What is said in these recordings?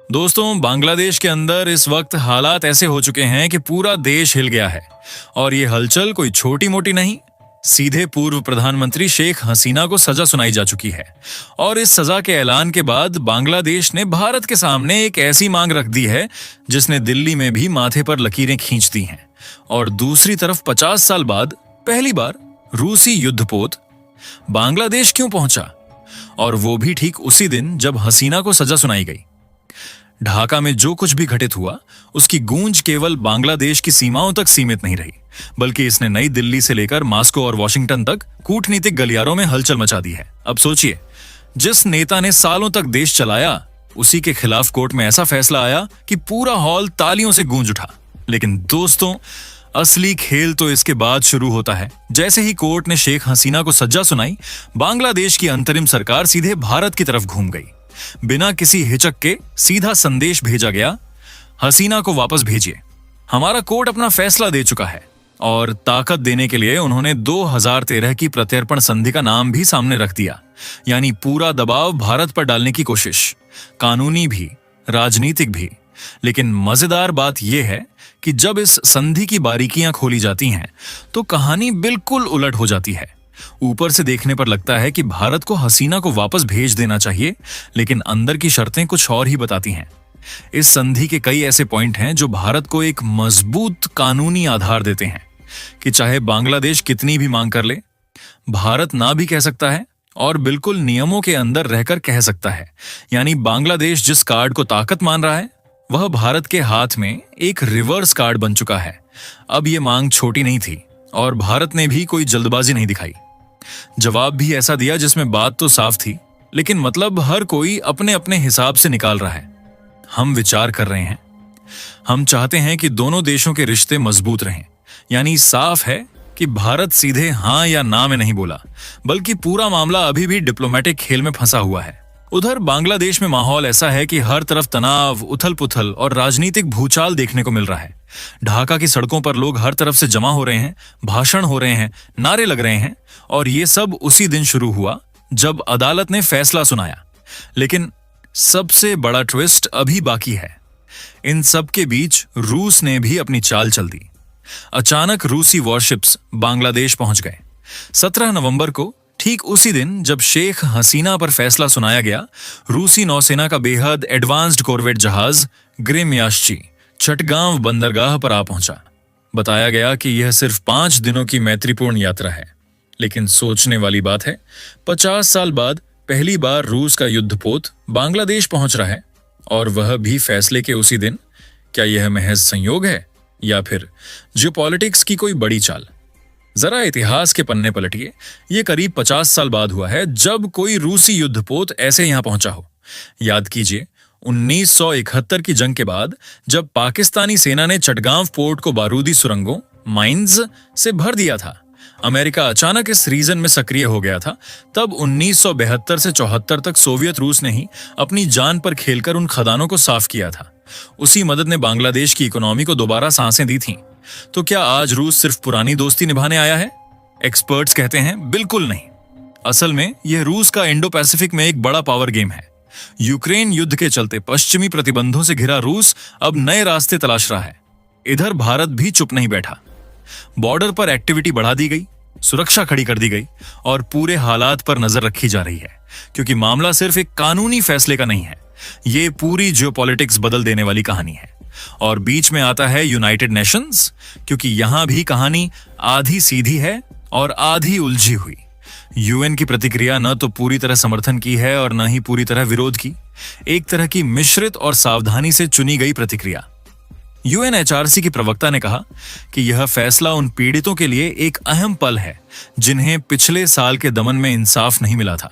दोस्तों, बांग्लादेश के अंदर इस वक्त हालात ऐसे हो चुके हैं कि पूरा देश हिल गया है। और ये हलचल कोई छोटी मोटी नहीं, सीधे पूर्व प्रधानमंत्री शेख हसीना को सजा सुनाई जा चुकी है। और इस सजा के ऐलान के बाद बांग्लादेश ने भारत के सामने एक ऐसी मांग रख दी है जिसने दिल्ली में भी माथे पर लकीरें खींच दी हैं। और दूसरी तरफ 50 साल बाद पहली बार रूसी युद्धपोत बांग्लादेश क्यों पहुंचा, और वो भी ठीक उसी दिन जब हसीना को सजा सुनाई गई। ढाका में जो कुछ भी घटित हुआ उसकी गूंज केवल बांग्लादेश की सीमाओं तक सीमित नहीं रही, बल्कि इसने नई दिल्ली से लेकर मॉस्को और वॉशिंगटन तक कूटनीतिक गलियारों में हलचल मचा दी है। अब सोचिए, जिस नेता ने सालों तक देश चलाया उसी के खिलाफ कोर्ट में ऐसा फैसला आया कि पूरा हॉल तालियों से गूंज उठा। लेकिन दोस्तों, असली खेल तो इसके बाद शुरू होता है। जैसे ही कोर्ट ने शेख हसीना को सजा सुनाई, बांग्लादेश की अंतरिम सरकार सीधे भारत की तरफ घूम गई। बिना किसी हिचक के सीधा संदेश भेजा गया, हसीना को वापस भेजिए, हमारा कोर्ट अपना फैसला दे चुका है। और ताकत देने के लिए उन्होंने 2013 की प्रत्यर्पण संधि का नाम भी सामने रख दिया, यानी पूरा दबाव भारत पर डालने की कोशिश, कानूनी भी राजनीतिक भी। लेकिन मजेदार बात यह है कि जब इस संधि की बारीकियां खोली जाती हैं तो कहानी बिल्कुल उलट हो जाती है। ऊपर से देखने पर लगता है कि भारत को हसीना को वापस भेज देना चाहिए, लेकिन अंदर की शर्तें कुछ और ही बताती हैं। इस संधि के कई ऐसे पॉइंट हैं जो भारत को एक मजबूत कानूनी आधार देते हैं कि चाहे बांग्लादेश कितनी भी मांग कर ले, भारत ना भी कह सकता है और बिल्कुल नियमों के अंदर रहकर कह सकता है। यानी बांग्लादेश जिस कार्ड को ताकत मान रहा है वह भारत के हाथ में एक रिवर्स कार्ड बन चुका है। अब यह मांग छोटी नहीं थी और भारत ने भी कोई जल्दबाजी नहीं दिखाई। जवाब भी ऐसा दिया जिसमें बात तो साफ थी, लेकिन मतलब हर कोई अपने अपने हिसाब से निकाल रहा है। हम विचार कर रहे हैं, हम चाहते हैं कि दोनों देशों के रिश्ते मजबूत रहें। यानी साफ है कि भारत सीधे हां या ना में नहीं बोला, बल्कि पूरा मामला अभी भी डिप्लोमेटिक खेल में फंसा हुआ है। उधर बांग्लादेश में माहौल ऐसा है कि हर तरफ तनाव, उथल पुथल और राजनीतिक भूचाल देखने को मिल रहा है। ढाका की सड़कों पर लोग हर तरफ से जमा हो रहे हैं, भाषण हो रहे हैं, नारे लग रहे हैं। और ये सब उसी दिन शुरू हुआ जब अदालत ने फैसला सुनाया। लेकिन सबसे बड़ा ट्विस्ट अभी बाकी है। इन सब के बीच रूस ने भी अपनी चाल चल दी। अचानक रूसी वॉरशिप्स बांग्लादेश पहुंच गए। 17 नवंबर को, ठीक उसी दिन जब शेख हसीना पर फैसला सुनाया गया, रूसी नौसेना का बेहद एडवांस्ड कॉर्वेट जहाज ग्रेम्याश्ची चटगांव बंदरगाह पर आ पहुंचा। बताया गया कि यह सिर्फ 5 दिनों की मैत्रीपूर्ण यात्रा है। लेकिन सोचने वाली बात है, 50 साल बाद पहली बार रूस का युद्धपोत बांग्लादेश पहुंच रहा है, और वह भी फैसले के उसी दिन। क्या यह महज संयोग है या फिर जियोपॉलिटिक्स की कोई बड़ी चाल? जरा इतिहास के पन्ने पलटिए। यह करीब 50 साल बाद हुआ है जब कोई रूसी युद्धपोत ऐसे यहां पहुंचा हो। याद कीजिए, 1971 की जंग के बाद जब पाकिस्तानी सेना ने चटगांव पोर्ट को बारूदी सुरंगों, माइंस से भर दिया था, अमेरिका अचानक इस रीजन में सक्रिय हो गया था। तब 1972 से 74 तक सोवियत रूस ने ही अपनी जान पर खेलकर उन खदानों को साफ किया था। उसी मदद ने बांग्लादेश की इकोनॉमी को दोबारा सांसें दी थीं। तो क्या आज रूस सिर्फ पुरानी दोस्ती निभाने आया है? एक्सपर्ट्स कहते हैं बिल्कुल नहीं। असल में यह रूस का इंडो पैसिफिक में एक बड़ा पावर गेम है। यूक्रेन युद्ध के चलते पश्चिमी प्रतिबंधों से घिरा रूस अब नए रास्ते तलाश रहा है। इधर भारत भी चुप नहीं बैठा। बॉर्डर पर एक्टिविटी बढ़ा दी गई, सुरक्षा खड़ी कर दी गई और पूरे हालात पर नजर रखी जा रही है, क्योंकि मामला सिर्फ एक कानूनी फैसले का नहीं है। ये पूरी जियोपॉलिटिक्स बदल देने वाली कहानी है। और बीच में आता है यूनाइटेड नेशंस, क्योंकि यहां भी कहानी आधी सीधी है और आधी उलझी हुई। यूएन की प्रतिक्रिया न तो पूरी तरह समर्थन की है और न ही पूरी तरह विरोध की। एक तरह की मिश्रित और सावधानी से चुनी गई प्रतिक्रिया। यूएनएचआरसी की प्रवक्ता ने कहा कि यह फैसला उन पीड़ितों के लिए एक अहम पल है जिन्हें पिछले साल के दमन में इंसाफ नहीं मिला था।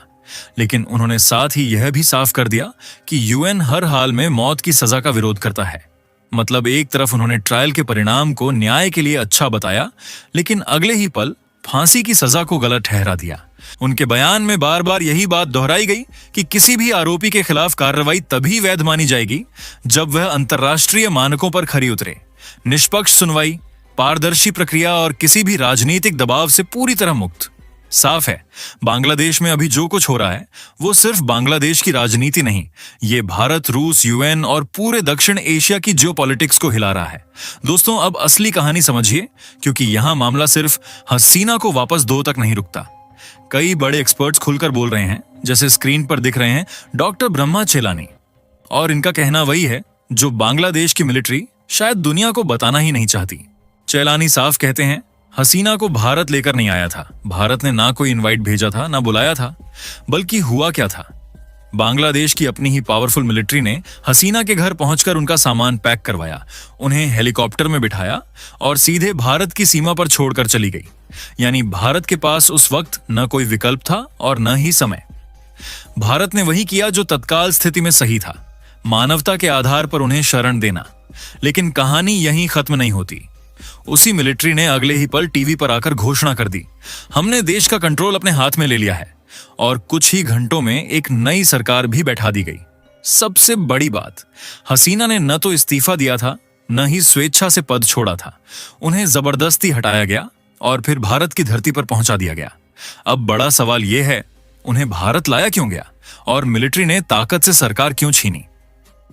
लेकिन उन्होंने साथ ही यह भी साफ कर दिया कि यूएन हर हाल में मौत की सजा का विरोध करता है। मतलब एक तरफ उन्होंने ट्रायल के परिणाम को न्याय के लिए अच्छा बताया, लेकिन अगले ही पल फांसी की सजा को गलत ठहरा दिया। उनके बयान में बार बार यही बात दोहराई गई कि किसी भी आरोपी के खिलाफ कार्रवाई तभी वैध मानी जाएगी जब वह अंतर्राष्ट्रीय मानकों पर खरी उतरे। निष्पक्ष सुनवाई, पारदर्शी प्रक्रिया और किसी भी राजनीतिक दबाव से पूरी तरह मुक्त। साफ है, बांग्लादेश में अभी जो कुछ हो रहा है वो सिर्फ बांग्लादेश की राजनीति नहीं, ये भारत, रूस, यूएन और पूरे दक्षिण एशिया की जियोपॉलिटिक्स को हिला रहा है। दोस्तों, अब असली कहानी समझिए, क्योंकि यहां मामला सिर्फ हसीना को वापस दो तक नहीं रुकता। कई बड़े एक्सपर्ट्स खुलकर बोल रहे हैं, जैसे स्क्रीन पर दिख रहे हैं डॉक्टर ब्रह्मा चेलानी, और इनका कहना वही है जो बांग्लादेश की मिलिट्री शायद दुनिया को बताना ही नहीं चाहती। चेलानी साफ कहते हैं, हसीना को भारत लेकर नहीं आया था। भारत ने ना कोई इनवाइट भेजा था, ना बुलाया था। बल्कि हुआ क्या था, बांग्लादेश की अपनी ही पावरफुल मिलिट्री ने हसीना के घर पहुंचकर उनका सामान पैक करवाया, उन्हें हेलीकॉप्टर में बिठाया और सीधे भारत की सीमा पर छोड़कर चली गई। यानी भारत के पास उस वक्त न कोई विकल्प था और न ही समय। भारत ने वही किया जो तत्काल स्थिति में सही था, मानवता के आधार पर उन्हें शरण देना। लेकिन कहानी यहीं खत्म नहीं होती। उसी मिलिट्री ने अगले ही पल टीवी पर आकर घोषणा कर दी, हमने देश का कंट्रोल अपने हाथ में ले लिया है, और कुछ ही घंटों में एक नई सरकार भी बैठा दी गई। सबसे बड़ी बात, हसीना ने न तो इस्तीफा दिया था, न ही स्वेच्छा से पद छोड़ा था। उन्हें जबरदस्ती हटाया गया और फिर भारत की धरती पर पहुंचा दिया गया। अब बड़ा सवाल यह है, उन्हें भारत लाया क्यों गया और मिलिट्री ने ताकत से सरकार क्यों छीनी?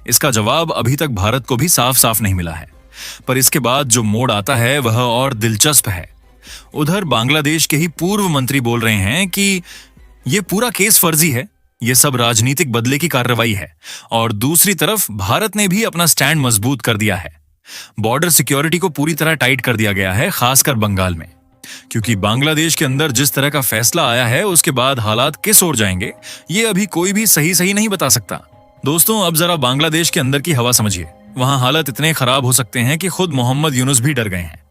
इसका जवाब अभी तक भारत को भी साफ साफ नहीं मिला है। पर इसके बाद जो मोड़ आता है वह और दिलचस्प है। उधर बांग्लादेश के ही पूर्व मंत्री बोल रहे हैं कि यह पूरा केस फर्जी है, यह सब राजनीतिक बदले की कार्रवाई है। और दूसरी तरफ भारत ने भी अपना स्टैंड मजबूत कर दिया है। बॉर्डर सिक्योरिटी को पूरी तरह टाइट कर दिया गया है, खासकर बंगाल में, क्योंकि बांग्लादेश के अंदर जिस तरह का फैसला आया है उसके बाद हालात किस ओर जाएंगे ये अभी कोई भी सही नहीं बता सकता। दोस्तों, अब जरा बांग्लादेश के अंदर की हवा समझिए। वहां हालत इतने खराब हो सकते हैं कि खुद मोहम्मद यूनुस भी डर गए हैं।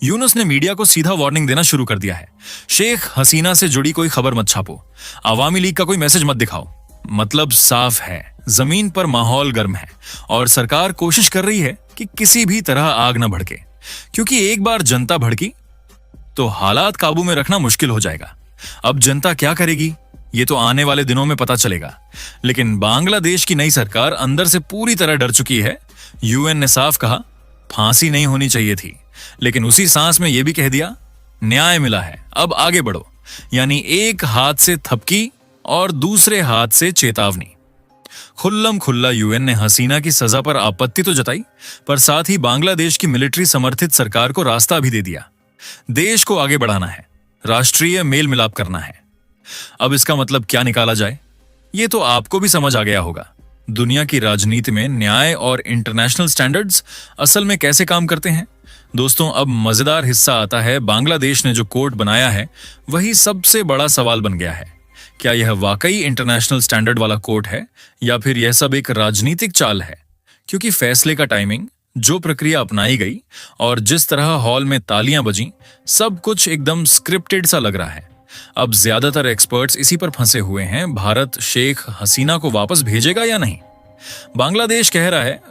यूनुस ने मीडिया को सीधा वार्निंग देना शुरू कर दिया है, शेख हसीना से जुड़ी कोई खबर मत छापो, अवामी लीग का कोई मैसेज मत दिखाओ। मतलब साफ है, जमीन पर माहौल गर्म है और सरकार कोशिश कर रही है कि किसी भी तरह आग न भड़के, क्योंकि एक बार जनता भड़की तो हालात काबू में रखना मुश्किल हो जाएगा। अब जनता क्या करेगी ये तो आने वाले दिनों में पता चलेगा। लेकिन बांग्लादेश की नई सरकार अंदर से पूरी तरह डर चुकी है। यूएन ने साफ कहा फांसी नहीं होनी चाहिए थी, लेकिन उसी सांस में यह भी कह दिया न्याय मिला है, अब आगे बढ़ो। यानी एक हाथ से थपकी और दूसरे हाथ से चेतावनी। खुल्लम खुल्ला यूएन ने हसीना की सजा पर आपत्ति तो जताई, पर साथ ही बांग्लादेश की मिलिट्री समर्थित सरकार को रास्ता भी दे दिया। देश को आगे बढ़ाना है, राष्ट्रीय मेल मिलाप करना है। अब इसका मतलब क्या निकाला जाए ये तो आपको भी समझ आ गया होगा। दुनिया की राजनीति में न्याय और इंटरनेशनल स्टैंडर्ड्स असल में कैसे काम करते हैं। दोस्तों, अब मजेदार हिस्सा आता है। बांग्लादेश ने जो कोर्ट बनाया है वही सबसे बड़ा सवाल बन गया है। क्या यह वाकई इंटरनेशनल स्टैंडर्ड वाला कोर्ट है या फिर यह सब एक राजनीतिक चाल है? क्योंकि फैसले का टाइमिंग, जो प्रक्रिया अपनाई गई और जिस तरह हॉल में तालियां बजीं, सब कुछ एकदम स्क्रिप्टेड सा लग रहा है। अब ज्यादातर एक्सपर्ट्स इसी पर फंसे हुए हैं, भारत शेख हसीना को वापस भेजेगा या नहीं। बांग्लादेश कह रहा है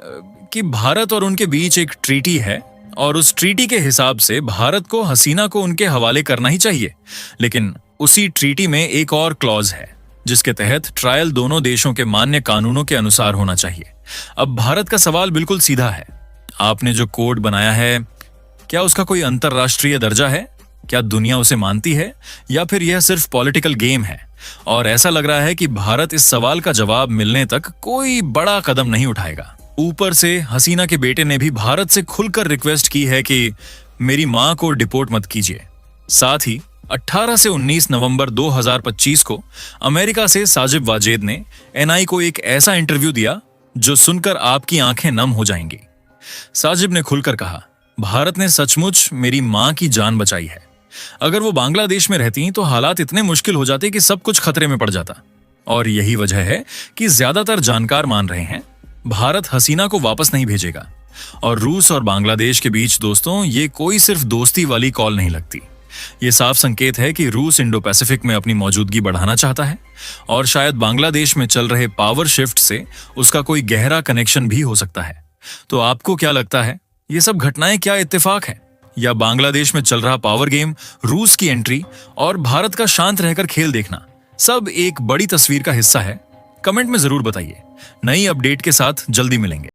कि भारत और उनके बीच एक ट्रीटी है और उस ट्रीटी के हिसाब से भारत को हसीना को उनके हवाले करना ही चाहिए। लेकिन उसी ट्रीटी में एक और क्लॉज है जिसके तहत ट्रायल दोनों देशों के मान्य कानूनों के अनुसार होना चाहिए। अब भारत का सवाल बिल्कुल सीधा है, आपने जो कोड बनाया है क्या उसका कोई अंतरराष्ट्रीय दर्जा है? क्या दुनिया उसे मानती है या फिर यह सिर्फ पॉलिटिकल गेम है? और ऐसा लग रहा है कि भारत इस सवाल का जवाब मिलने तक कोई बड़ा कदम नहीं उठाएगा। ऊपर से हसीना के बेटे ने भी भारत से खुलकर रिक्वेस्ट की है कि मेरी मां को डिपोर्ट मत कीजिए। साथ ही 18 से 19 नवंबर 2025 को अमेरिका से साजिब वाजेद ने एनआई को एक ऐसा इंटरव्यू दिया जो सुनकर आपकी आंखें नम हो जाएंगी। साजिब ने खुलकर कहा, भारत ने सचमुच मेरी मां की जान बचाई है। अगर वो बांग्लादेश में रहती तो हालात इतने मुश्किल हो जाते कि सब कुछ खतरे में पड़ जाता। और यही वजह है कि ज्यादातर जानकार मान रहे हैं भारत हसीना को वापस नहीं भेजेगा। और रूस और बांग्लादेश के बीच दोस्तों ये कोई सिर्फ दोस्ती वाली कॉल नहीं लगती। ये साफ संकेत है कि रूस इंडो पैसिफिक में अपनी मौजूदगी बढ़ाना चाहता है और शायद बांग्लादेश में चल रहे पावर शिफ्ट से उसका कोई गहरा कनेक्शन भी हो सकता है। तो आपको क्या लगता है, ये सब घटनाएं क्या इत्तेफाक है या बांग्लादेश में चल रहा पावर गेम, रूस की एंट्री और भारत का शांत रहकर खेल देखना सब एक बड़ी तस्वीर का हिस्सा है? कमेंट में जरूर बताइए। नई अपडेट के साथ जल्दी मिलेंगे।